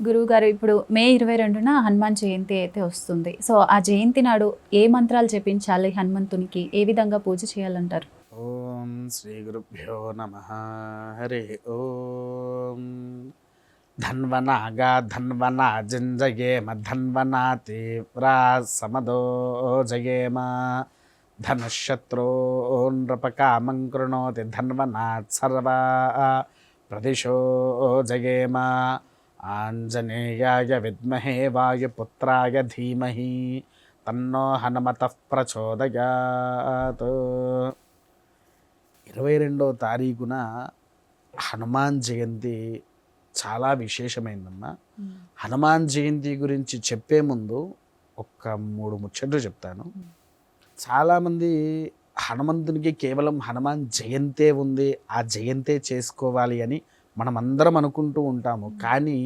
గురువుగారు ఇప్పుడు మే 22న హనుమాన్ జయంతి అయితే వస్తుంది. సో ఆ జయంతి నాడు ఏ మంత్రాలు జపించాలి హనుమంతునికి? ఏ విధంగా పూజ చేయాలంటారు? ఓం శ్రీ గురుభ్యో నమ. హరి ఓం. ధన్వనాగా ధన్వనా జంజయేమ ధన్వనా తీవ్రా సమదో జయేమ ధనశత్రో నృపకామం కృణోతి ధన్వనాత్ సర్వా ప్రదిశో జయేమ ఆంజనేయాయ విద్మహే వాయుపుత్రాయ ధీమహి తన్నో హనుమతః ప్రచోదయాత్. 22వ తారీఖున హనుమాన్ జయంతి చాలా విశేషమైందమ్మా. హనుమాన్ జయంతి గురించి చెప్పే ముందు ఒక 3 ముచ్చట్లు చెప్తాను. చాలామంది హనుమంతునికి కేవలం హనుమాన్ జయంతే ఉంది, ఆ జయంతే చేసుకోవాలి అని మనం అందరం అనుకుంటూ ఉంటాము. కానీ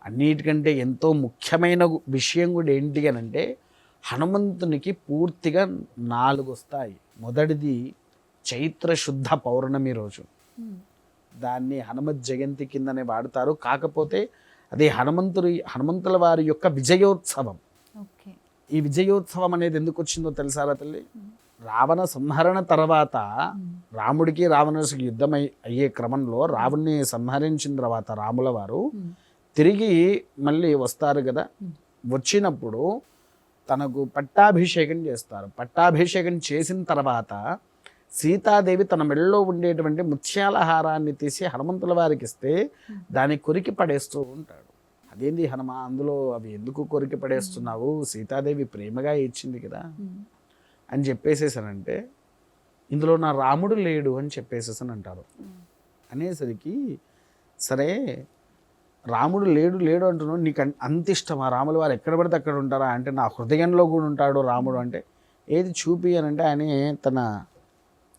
అన్నిటికంటే ఎంతో ముఖ్యమైన విషయం కూడా ఏంటి అని అంటే, హనుమంతునికి పూర్తిగా 4 వస్తాయి. మొదటిది చైత్ర శుద్ధ పౌర్ణమి రోజు, దాన్ని హనుమత్ జయంతి కిందనే వాడతారు. కాకపోతే అది హనుమంతుల వారి యొక్క విజయోత్సవం. ఈ విజయోత్సవం అనేది ఎందుకు వచ్చిందో తెలుసారా తల్లి? రావణ సంహరణ తర్వాత రాముడికి రావణుడికి యుద్ధం అయ్యే క్రమంలో రావణ్ణి సంహరించిన తర్వాత రాముల వారు తిరిగి మళ్ళీ వస్తారు కదా. వచ్చినప్పుడు తనకు పట్టాభిషేకం చేస్తారు. పట్టాభిషేకం చేసిన తర్వాత సీతాదేవి తన మెడలో ఉండేటువంటి ముత్యాల హారాన్ని తీసి హనుమంతుల వారికి ఇస్తే దాన్ని కొరికి పడేస్తూ ఉంటాడు. అదేంది హనుమా, అందులో అవి ఎందుకు కొరికి పడేస్తున్నావు? సీతాదేవి ప్రేమగా ఇచ్చింది కదా అని చెప్పేసేసానంటే, ఇందులో నా రాముడు లేడు అని చెప్పేసేసని అంటారు. అనేసరికి సరే రాముడు లేడు అంటున్నావు, నీకు అంత ఇష్టమా? రాముల వారు ఎక్కడ పడితే అక్కడ ఉంటారా అంటే, నా హృదయంలో కూడా ఉంటాడు రాముడు అంటే. ఏది చూపి అని అంటే ఆయన తన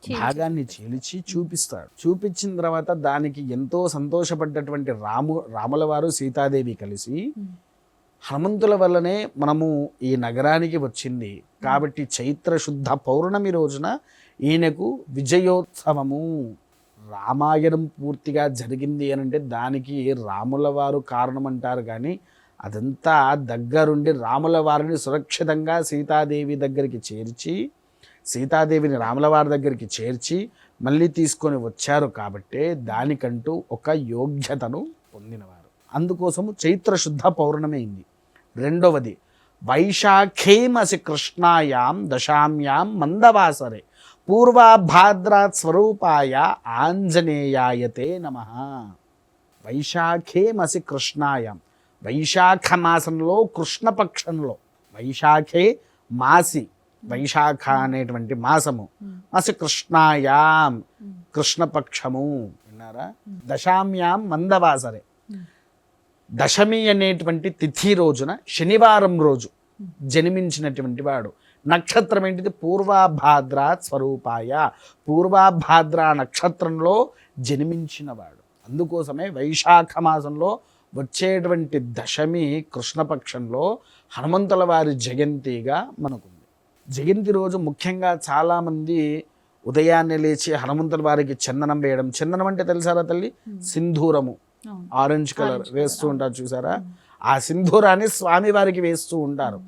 భాగాన్ని చీల్చి చూపిస్తాడు. చూపించిన తర్వాత దానికి ఎంతో సంతోషపడ్డటువంటి రాముల వారు సీతాదేవి కలిసి, హనుమంతుల వల్లనే మనము ఈ నగరానికి వచ్చింది కాబట్టి చైత్ర శుద్ధ పౌర్ణమి రోజున ఈయనకు విజయోత్సవము, రామాయణం పూర్తిగా జరిగింది అని అంటే దానికి రాముల వారు కారణం అంటారు. కానీ అదంతా దగ్గరుండి రాముల వారిని సురక్షితంగా సీతాదేవిని రాముల వారి దగ్గరికి చేర్చి మళ్ళీ తీసుకొని వచ్చారు కాబట్టి దానికంటూ ఒక యోగ్యతను పొందినవారు. అందుకోసము చైత్ర శుద్ధ పౌర్ణమి అయింది. రెండవది వైశాఖేమసి కృష్ణాయాం దశామ్యాం మందవాసరే పూర్వాభాద్రాత్ స్వరూపాయ ఆంజనేయాయతే నమః. వైశాఖేమసి కృష్ణాయాం, వైశాఖ మాసంలో కృష్ణపక్షంలో, వైశాఖే మాసి వైశాఖ అనేటువంటి మాసము, అసి కృష్ణాయాం కృష్ణపక్షము, విన్నారా? దశామ్యాం మందవాసరే, దశమి అనేటువంటి తిథి రోజున శనివారం రోజు జన్మించినటువంటి వాడు. నక్షత్రం ఏంటిది? పూర్వాభాద్ర స్వరూపాయ, పూర్వాభాద్ర నక్షత్రంలో జన్మించినవాడు. అందుకోసమే వైశాఖ మాసంలో వచ్చేటువంటి దశమి కృష్ణపక్షంలో హనుమంతుల వారి జయంతిగా మనకుంది. జయంతి రోజు ముఖ్యంగా చాలామంది ఉదయాన్నే లేచి హనుమంతుల వారికి చందనం వేయడం. చందనం అంటే తెలుసారా తల్లి? సింధూరము, ఆరెంజ్ కలర్ వేస్తూ ఉంటారు చూసారా? ఆ సింధూరాన్ని స్వామి వారికి వేస్తూ ఉంటారు.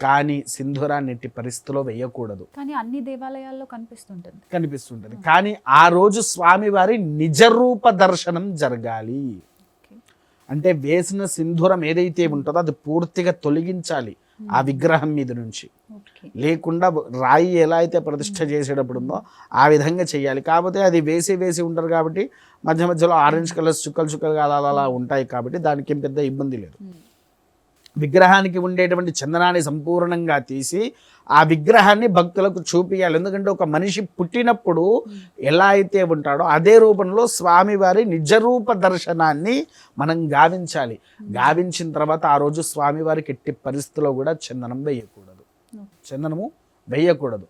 కానీ సింధూరాన్ని ఎట్టి పరిస్థితిలో వేయకూడదు. కానీ అన్ని దేవాలయాల్లో కనిపిస్తుంటుంది. కానీ ఆ రోజు స్వామి వారి నిజ రూప దర్శనం జరగాలి. అంటే వేసిన సింధూరం ఏదైతే ఉంటుందో అది పూర్తిగా తొలగించాలి ఆ విగ్రహం మీద నుంచి. లేకుండా రాయి ఎలా అయితే ప్రతిష్ఠ చేసేటప్పుడు ఉందో ఆ విధంగా చేయాలి. కాకపోతే అది వేసి ఉంటారు కాబట్టి మధ్యలో ఆరెంజ్ కలర్స్ చుక్కలుగా అలా ఉంటాయి కాబట్టి దానికి ఏం పెద్ద ఇబ్బంది లేదు. విగ్రహానికి ఉండేటువంటి చందనాన్ని సంపూర్ణంగా తీసి ఆ విగ్రహాన్ని భక్తులకు చూపించాలి. ఎందుకంటే ఒక మనిషి పుట్టినప్పుడు ఎలా అయితే ఉంటాడో అదే రూపంలో స్వామివారి నిజరూప దర్శనాన్ని మనం గావించాలి. గావించిన తర్వాత ఆ రోజు స్వామివారికి ఎట్టి పరిస్థితిలో కూడా చందనము వేయకూడదు.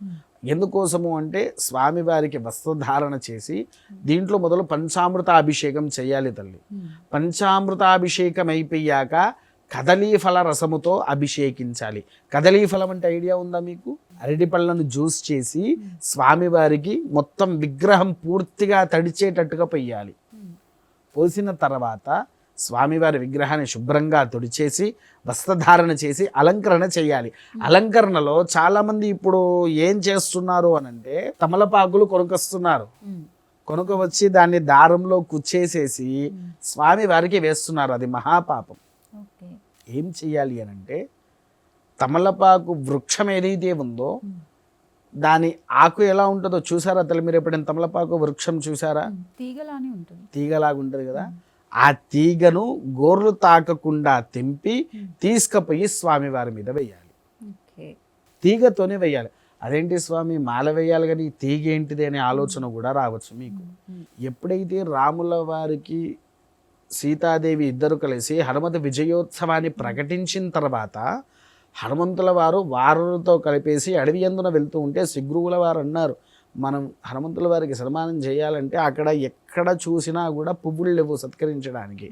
ఎందుకోసము అంటే స్వామివారికి వస్త్రధారణ చేసి దీంట్లో మొదలు పంచామృతాభిషేకం చేయాలి తల్లి. పంచామృతాభిషేకం అయిపోయాక కదలీఫల రసముతో అభిషేకించాలి. కదలీఫలం అంటే ఐడియా ఉందా మీకు? అరటి పళ్ళను జ్యూస్ చేసి స్వామివారికి మొత్తం విగ్రహం పూర్తిగా తడిచేటట్టుగా పొయ్యాలి. పోసిన తర్వాత స్వామివారి విగ్రహాన్ని శుభ్రంగా తుడిచేసి వస్త్రధారణ చేసి అలంకరణ చేయాలి. అలంకరణలో చాలామంది ఇప్పుడు ఏం చేస్తున్నారు అనంటే తమలపాకులు కొనుకొస్తున్నారు. కొనుక వచ్చి దాన్ని దారంలో కుచ్చేసేసి స్వామివారికి వేస్తున్నారు. అది మహాపాపం. ఏం చెయ్యాలి అనంటే తమలపాకు వృక్షం ఏదైతే ఉందో దాని ఆకు ఎలా ఉంటుందో చూసారా తల్లి? మీరు ఎప్పుడైనా తమలపాకు వృక్షం చూసారా? తీగలానే ఉంటుంది. తీగలాగా ఉంటుంది కదా. ఆ తీగను గోర్లు తాకకుండా తెంపి తీసుకుపోయి స్వామివారి మీద వేయాలి. తీగతోనే వేయాలి. అదేంటి స్వామి మాల వేయాలి కానీ తీగ ఏంటిది అనే ఆలోచన కూడా రావచ్చు మీకు. ఎప్పుడైతే రాముల వారికి సీతాదేవి ఇద్దరు కలిసి హనుమత విజయోత్సవాన్ని ప్రకటించిన తర్వాత హనుమంతుల వారు వారులతో కలిపేసి అడవి యందున వెళ్తూ ఉంటే శిగ్రువుల వారు అన్నారు, మనం హనుమంతుల వారికి సన్మానం చేయాలంటే అక్కడ ఎక్కడ చూసినా కూడా పువ్వులు లేవు సత్కరించడానికి.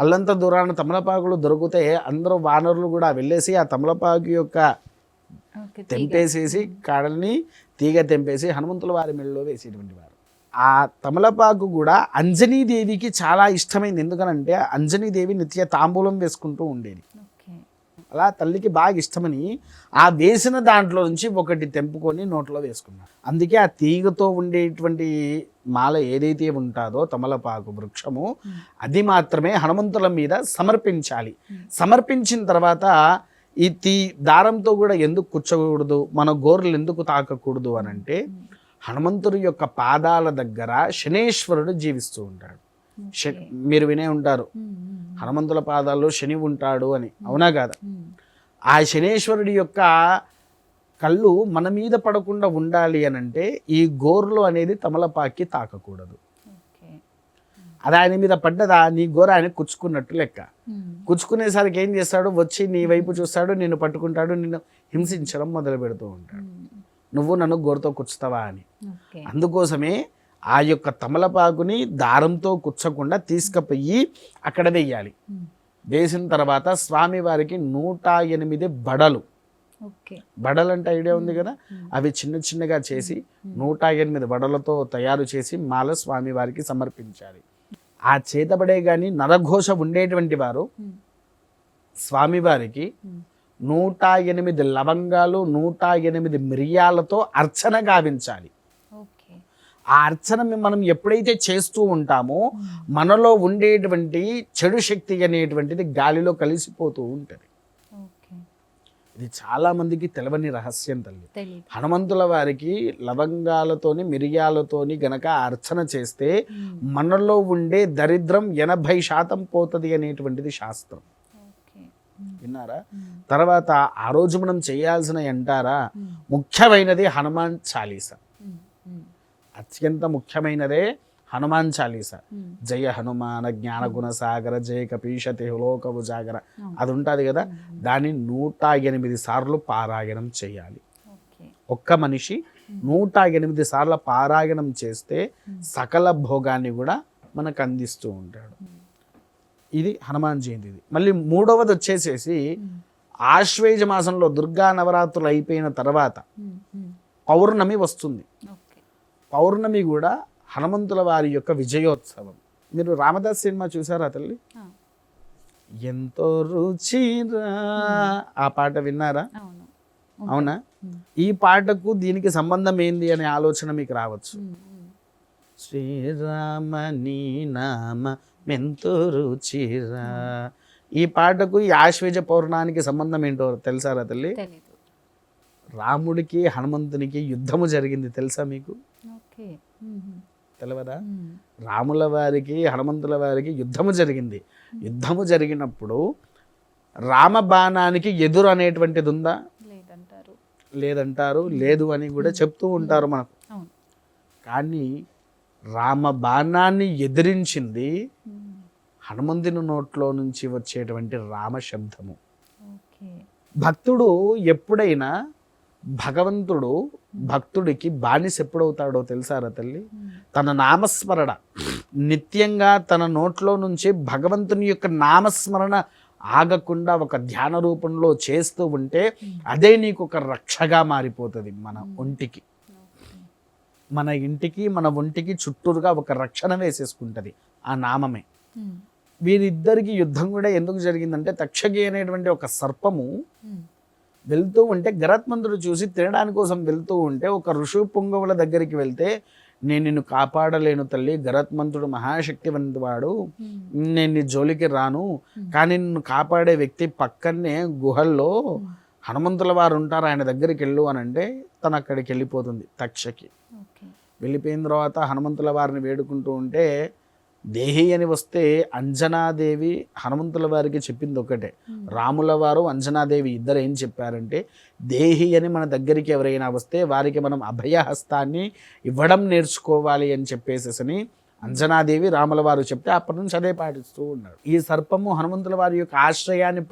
అల్లంత దూరాన తమలపాకులు దొరికితే అందరూ వానరులు కూడా వెళ్ళేసి ఆ తమలపాకు యొక్క తెంపేసేసి కాడల్ని తీగ తెంపేసి హనుమంతుల వారి మెళ్ళలో వేసేటువంటి వారు. ఆ తమలపాకు కూడా అంజనీదేవికి చాలా ఇష్టమైంది. ఎందుకనంటే అంజనీదేవి నిత్య తాంబూలం వేసుకుంటూ ఉండేది. అలా తల్లికి బాగా ఇష్టమని ఆ వేసిన దాంట్లో నుంచి ఒకటి తెంపుకొని నోట్లో వేసుకున్నారు. అందుకే ఆ తీగతో ఉండేటువంటి మాల ఏదైతే ఉంటుందో తమలపాకు వృక్షము అది మాత్రమే హనుమంతుల మీద సమర్పించాలి. సమర్పించిన తర్వాత ఈ దారంతో కూడా ఎందుకు కూర్చోకూడదు, మన గోర్లు ఎందుకు తాకకూడదు అనంటే హనుమంతుడి యొక్క పాదాల దగ్గర శనేశ్వరుడు జీవిస్తూ ఉంటాడు. మీరు వినే ఉంటారు హనుమంతుల పాదాల్లో శని ఉంటాడు అని, అవునా కాదా? ఆ శనేశ్వరుడి యొక్క కళ్ళు మన మీద పడకుండా ఉండాలి అనంటే ఈ గోర్లు అనేది తమలపాకి తాకకూడదు. అది ఆయన మీద పడ్డదా నీ గోర ఆయన కుచ్చుకున్నట్టు లెక్క. కుచ్చుకునేసరికి ఏం చేస్తాడు, వచ్చి నీ వైపు చూస్తాడు, నిన్ను పట్టుకుంటాడు, నిన్ను హింసించడం మొదలు పెడుతూ ఉంటాడు. నువ్వు నన్ను గోరతో కుచ్చుతావా అని. అందుకోసమే ఆ యొక్క తమలపాకుని దారంతో కుచ్చకుండా తీసుకుపోయి అక్కడ వేయాలి. వేసిన తర్వాత స్వామివారికి 108 బడలు, బడలు అంటే ఐడియా ఉంది కదా, అవి చిన్న చిన్నగా చేసి 108 బడలతో తయారు చేసి మాల స్వామివారికి సమర్పించాలి. ఆ చేతబడే గాని నరఘోష ఉండేటువంటి వారు స్వామివారికి 108 లవంగాలు 108 మిరియాలతో అర్చన గావించాలి. ఆ అర్చన మనం ఎప్పుడైతే చేస్తూ ఉంటామో మనలో ఉండేటువంటి చెడు శక్తి అనేటువంటిది గాలిలో కలిసిపోతూ ఉంటుంది. ఇది చాలా మందికి తెలవని రహస్యం తల్లి. హనుమంతుల వారికి లవంగాలతోని మిరియాలతోని గనక అర్చన చేస్తే మనలో ఉండే దరిద్రం 80% పోతుంది అనేటువంటిది శాస్త్రం. విన్నారా? తర్వాత ఆ రోజు మనం చేయాల్సిన అంటారా ముఖ్యమైనది హనుమాన్ చాలీసా. అత్యంత ముఖ్యమైనదే హనుమాన్ చాలీస. జయ హనుమాన జ్ఞాన గుణ సాగర జయ కపీశతి లోకవు జాగర అది ఉంటుంది కదా, దాన్ని 108 సార్లు పారాయణం చేయాలి. ఒక్క మనిషి 108 సార్లు పారాయణం చేస్తే సకల భోగాన్ని కూడా మనకు అందిస్తూ ఉంటాడు. ఇది హనుమాన్ జయంతిది. మళ్ళీ మూడవది వచ్చేసేసి ఆశ్వేజ మాసంలో దుర్గా నవరాత్రులు అయిపోయిన తర్వాత పౌర్ణమి వస్తుంది. పౌర్ణమి కూడా హనుమంతుల వారి యొక్క విజయోత్సవం. మీరు రామదాస్ సినిమా చూసారా తల్లి? ఎంతో రుచిరా ఆ పాట విన్నారా? అవునా? ఈ పాటకు దీనికి సంబంధం ఏంది అనే ఆలోచన మీకు రావచ్చు. శ్రీరామ నీ నామ ఎంతో రుచిరా, ఈ పాటకు ఈ ఆశ్వేజ పౌర్ణానికి సంబంధం ఏంటో తెలుసారా తల్లి? రాముడికి హనుమంతునికి యుద్ధము జరిగింది తెలుసా మీకు? తెలియదా? రాముల వారికి హనుమంతుల వారికి యుద్ధము జరిగింది. యుద్ధము జరిగినప్పుడు రామబాణానికి ఎదురు అనేటువంటిది ఉందా? లేదంటారు. లేదు అని కూడా చెప్తూ ఉంటారు మనకు. కానీ రామబాణాన్ని ఎదిరించింది హనుమంతుని నోట్లో నుంచి వచ్చేటువంటి రామ శబ్దము. భక్తుడు ఎప్పుడైనా భగవంతుడు భక్తుడికి బానిస ఎప్పుడవుతాడో తెలుసారా తల్లి? తన నామస్మరణ నిత్యంగా తన నోట్లో నుంచి భగవంతుని యొక్క నామస్మరణ ఆగకుండా ఒక ధ్యాన రూపంలో చేస్తూ ఉంటే అదే నీకు ఒక రక్షగా మారిపోతుంది. మన ఒంటికి, మన ఇంటికి, మన ఒంటికి చుట్టూరుగా ఒక రక్షణ వేసేసుకుంటుంది ఆ నామమే. వీరిద్దరికి యుద్ధం కూడా ఎందుకు జరిగిందంటే తక్షకి అనేటువంటి ఒక సర్పము వెళ్తూ ఉంటే గరత్మంతుడు చూసి తినడానికి కోసం వెళ్తూ ఉంటే ఒక ఋషి పుంగవుల దగ్గరికి వెళ్తే నేను నిన్ను కాపాడలేను తల్లి, గరత్మంతుడు మహాశక్తివంతువాడు, నేను నీ జోలికి రాను, కానీ నిన్ను కాపాడే వ్యక్తి పక్కనే గుహల్లో హనుమంతుల వారు ఉంటారు, ఆయన దగ్గరికి వెళ్ళు అని అంటే తను అక్కడికి వెళ్ళిపోతుంది. తక్షకి వెళ్ళిపోయిన తర్వాత హనుమంతుల వారిని వేడుకుంటూ ఉంటే దేహి అని వస్తే అంజనాదేవి హనుమంతుల వారికి చెప్పింది ఒకటే, రాముల వారు అంజనాదేవి ఇద్దరు ఏం చెప్పారంటే దేహి అని మన దగ్గరికి ఎవరైనా వస్తే వారికి మనం అభయహస్తాన్ని ఇవ్వడం నేర్చుకోవాలి అని చెప్పేసేసని అంజనాదేవి రాముల వారు చెప్తే అప్పటి నుంచి అదే పాటిస్తూ ఉన్నాడు. ఈ సర్పము హనుమంతుల వారి యొక్క ఆశ్రయాన్ని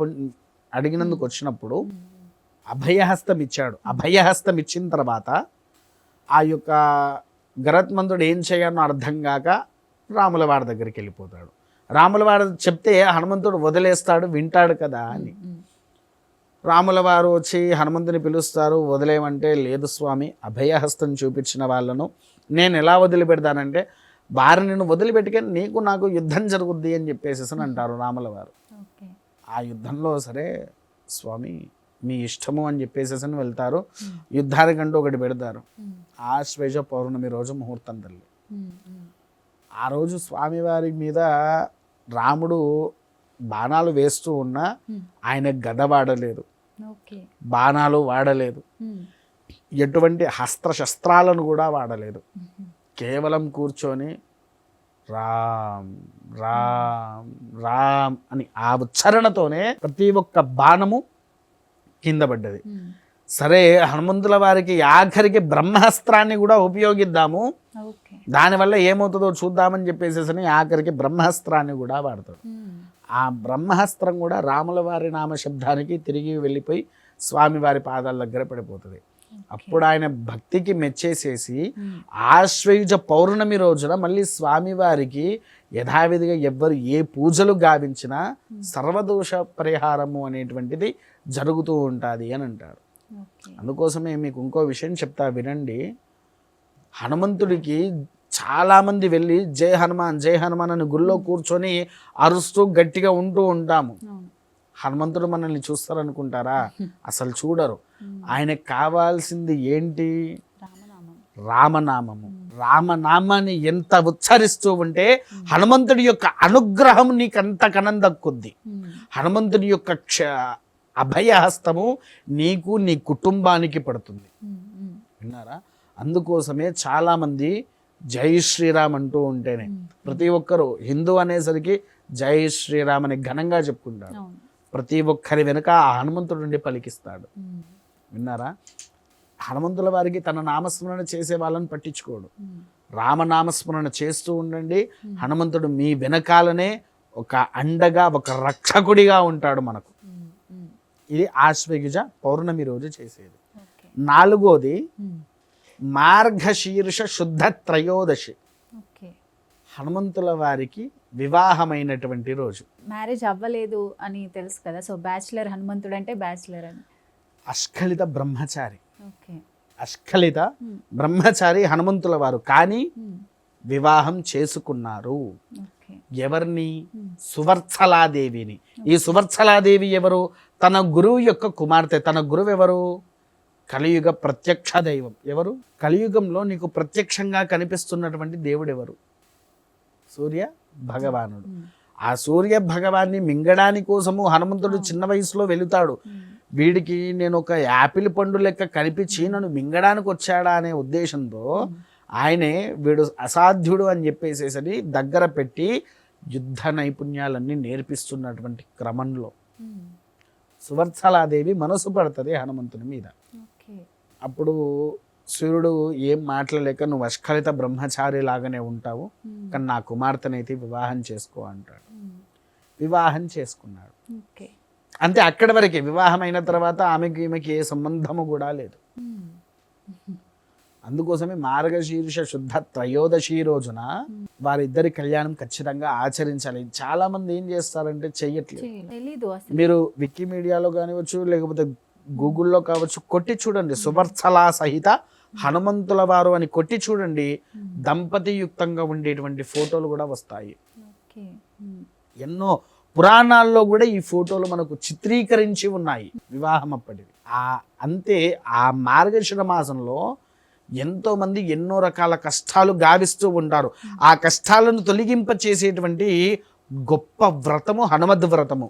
అడిగినందుకు వచ్చినప్పుడు అభయహస్తం ఇచ్చాడు. అభయహస్తం ఇచ్చిన తర్వాత ఆ యొక్క గరత్మంతుడు ఏం చేయాలో అర్థం కాక రాముల వారి దగ్గరికి వెళ్ళిపోతాడు. రాముల వారు చెప్తే హనుమంతుడు వదిలేస్తాడు, వింటాడు కదా అని. రాముల వారు వచ్చి హనుమంతుని పిలుస్తారు. వదిలేమంటే లేదు స్వామి, అభయహస్తం చూపించిన వాళ్ళను నేను ఎలా వదిలిపెడతానంటే వారిని నేను వదిలిపెట్టుకొని నీకు నాకు యుద్ధం జరుగుద్ది అని చెప్పేసి అంటారు రాముల వారు. ఆ యుద్ధంలో సరే స్వామి మీ ఇష్టము అని చెప్పేసి వెళ్తారు. యుద్ధానికంటూ ఒకటి పెడతారు. ఆశ్వేజ పౌర్ణమి రోజు ముహూర్తం తల్లి. ఆ రోజు స్వామివారి మీద రాముడు బాణాలు వేస్తూ ఉన్నా ఆయన గద వాడలేదు, బాణాలు వాడలేదు, ఎటువంటి శస్త్రాలను కూడా వాడలేదు. కేవలం కూర్చొని రామ్ రామ్ రామ్ అని ఆ ఉచ్చారణతోనే ప్రతి ఒక్క బాణము కింద పడ్డది. సరే హనుమంతుల వారికి ఆఖరికి బ్రహ్మాస్త్రాన్ని కూడా ఉపయోగిద్దాము, దానివల్ల ఏమవుతుందో చూద్దామని చెప్పేసి ఆఖరికి బ్రహ్మాస్త్రాన్ని కూడా వాడతాడు. ఆ బ్రహ్మాస్త్రం కూడా రాముల వారి నామశబ్దానికి తిరిగి వెళ్ళిపోయి స్వామివారి పాదాల దగ్గర పడిపోతుంది. అప్పుడు ఆయన భక్తికి మెచ్చేసేసి ఆశ్వయుజ పౌర్ణమి రోజున మళ్ళీ స్వామివారికి యథావిధిగా ఎవ్వరు ఏ పూజలు గావించినా సర్వదోష పరిహారము అనేటువంటిది జరుగుతూ ఉంటుంది అని అంటారు. అందుకోసమే మీకు ఇంకో విషయం చెప్తా వినండి. హనుమంతుడికి చాలామంది వెళ్ళి జై హనుమాన్ అని గుళ్ళో కూర్చొని అరుస్తూ గట్టిగా ఉంటూ ఉంటాము. హనుమంతుడు మనల్ని చూస్తారనుకుంటారా? అసలు చూడరు. ఆయనకు కావాల్సింది ఏంటి? రామనామము. రామనామాన్ని ఎంత ఉచ్చరిస్తూ ఉంటే హనుమంతుడి యొక్క అనుగ్రహం నీకు అంతకనం దక్కుద్ది. హనుమంతుడి యొక్క అభయహస్తము నీకు నీ కుటుంబానికి పడుతుంది. విన్నారా? అందుకోసమే చాలామంది జై శ్రీరామ్ అంటూ ఉంటేనే ప్రతి ఒక్కరు హిందూ అనేసరికి జై శ్రీరామ్ అని ఘనంగా చెప్పుకుంటారు. ప్రతి ఒక్కరి వెనుక ఆ హనుమంతుడు నుండి పలికిస్తాడు. విన్నారా? హనుమంతుల వారికి తన నామస్మరణ చేసే వాళ్ళని పట్టించుకోడు. రామనామస్మరణ చేస్తూ ఉండండి. హనుమంతుడు మీ వెనకాలనే ఒక అండగా ఒక రక్షకుడిగా ఉంటాడు మనకు. ఇది ఆశ్వయుజ పౌర్ణమి రోజు చేసేది. 4వది మార్గశీర్ష శుద్ధ త్రయోదశి, హనుమంతుల వారికి వివాహమైనటువంటి రోజు. మ్యారేజ్ అవ్వలేదు అని తెలుసు కదా, సో బ్యాచిలర్ హనుమంతుడు అంటే బ్యాచిలర్ అని. అస్ఖలిత బ్రహ్మచారి, అస్ఖలిత బ్రహ్మచారి హనుమంతుల వారు, కానీ వివాహం చేసుకున్నారు. ఎవరిని? సువర్చలాదేవిని. ఈ సువర్చలాదేవి ఎవరు? తన గురువు యొక్క కుమార్తె. తన గురువు ఎవరు? కలియుగ ప్రత్యక్ష దైవం. ఎవరు? కలియుగంలో నీకు ప్రత్యక్షంగా కనిపిస్తున్నటువంటి దేవుడు ఎవరు? సూర్య భగవానుడు. ఆ సూర్య భగవాన్ని మింగడాని కోసము హనుమంతుడు చిన్న వయసులో వెళుతాడు. వీడికి నేను ఒక యాపిల్ పండు లెక్క కనిపించి నన్ను మింగడానికి వచ్చాడా అనే ఉద్దేశంతో ఆయనే వీడు అసాధ్యుడు అని చెప్పేసేసరి దగ్గర పెట్టి యుద్ధ నైపుణ్యాలన్నీ నేర్పిస్తున్నటువంటి క్రమంలో సువర్చలాదేవి మనసు పడుతుంది హనుమంతుని మీద. అప్పుడు సూర్యుడు ఏం మాట్లాడలేక నువ్వు అస్ఖలిత బ్రహ్మచారి లాగానే ఉంటావు, కానీ నా కుమార్తెనైతే వివాహం చేసుకో అంటాడు. వివాహం చేసుకున్నాడు. అంతే, అక్కడి వరకే. వివాహం అయిన తర్వాత ఈమెకి ఏ సంబంధము కూడా లేదు. అందుకోసమే మార్గశీర్ష శుద్ధ త్రయోదశి రోజున వారిద్దరి కళ్యాణం ఖచ్చితంగా ఆచరించాలి. చాలా మంది ఏం చేస్తారంటే చెయ్యట్లేదు. మీరు వికీమీడియాలో కానివచ్చు లేకపోతే గూగుల్లో కావచ్చు కొట్టి చూడండి, సువర్చలా సహిత హనుమంతుల వారు అని కొట్టి చూడండి, దంపతి యుక్తంగా ఉండేటువంటి ఫోటోలు కూడా వస్తాయి. ఎన్నో పురాణాల్లో కూడా ఈ ఫోటోలు మనకు చిత్రీకరించి ఉన్నాయి వివాహం అప్పటివి. అంతే ఆ మార్గశిర మాసంలో ఎంతోమంది ఎన్నో రకాల కష్టాలు గావిస్తూ ఉంటారు. ఆ కష్టాలను తొలగింప చేసేటువంటి గొప్ప వ్రతము హనుమద్ వ్రతము.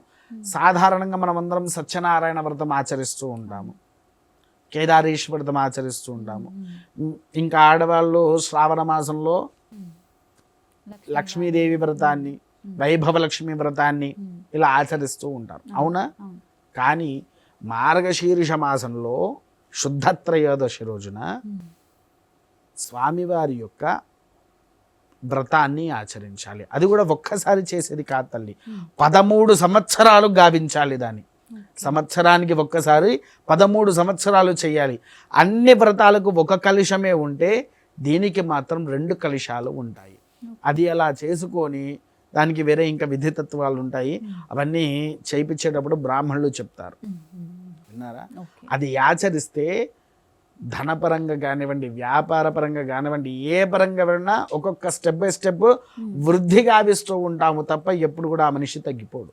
సాధారణంగా మనమందరం సత్యనారాయణ వ్రతం ఆచరిస్తూ ఉంటాము, కేదారేశ్వర వ్రతం ఆచరిస్తూ ఉంటాము. ఇంకా ఆడవాళ్ళు శ్రావణ మాసంలో లక్ష్మీదేవి వ్రతాన్ని, వైభవ లక్ష్మి వ్రతాన్ని ఇలా ఆచరిస్తూ ఉంటారు, అవునా? కానీ మార్గశీర్ష మాసంలో శుద్ధ త్రయోదశి రోజున స్వామివారి యొక్క వ్రతాన్ని ఆచరించాలి. అది కూడా ఒక్కసారి చేసేది కాదు తల్లి, 13 సంవత్సరాలు గావించాలి దాన్ని. సంవత్సరానికి ఒక్కసారి 13 సంవత్సరాలు చేయాలి. అన్ని వ్రతాలకు ఒక కలశమే ఉంటే దీనికి మాత్రం 2 కలశాలు ఉంటాయి. అది అలా చేసుకొని దానికి వేరే ఇంకా విధితత్వాలు ఉంటాయి. అవన్నీ చేయించేటప్పుడు బ్రాహ్మణులు చెప్తారు, విన్నారా? అది ఆచరిస్తే ధనపరంగా కానివ్వండి, వ్యాపార పరంగా కానివ్వండి, ఏ పరంగా వెళ్ళినా ఒక్కొక్క స్టెప్ బై స్టెప్ వృద్ధి గావిస్తూ ఉంటాము తప్ప ఎప్పుడు కూడా ఆ మనిషి తగ్గిపోడు.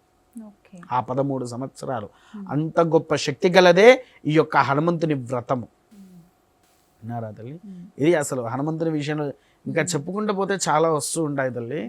ఆ 13 సంవత్సరాలు అంత గొప్ప శక్తి గలదే ఈ యొక్క హనుమంతుని వ్రతము, విన్నారా తల్లి? ఇది అసలు హనుమంతుని విషయంలో ఇంకా చెప్పుకుంటూ పోతే చాలా వస్తూ ఉంటాయి తల్లి.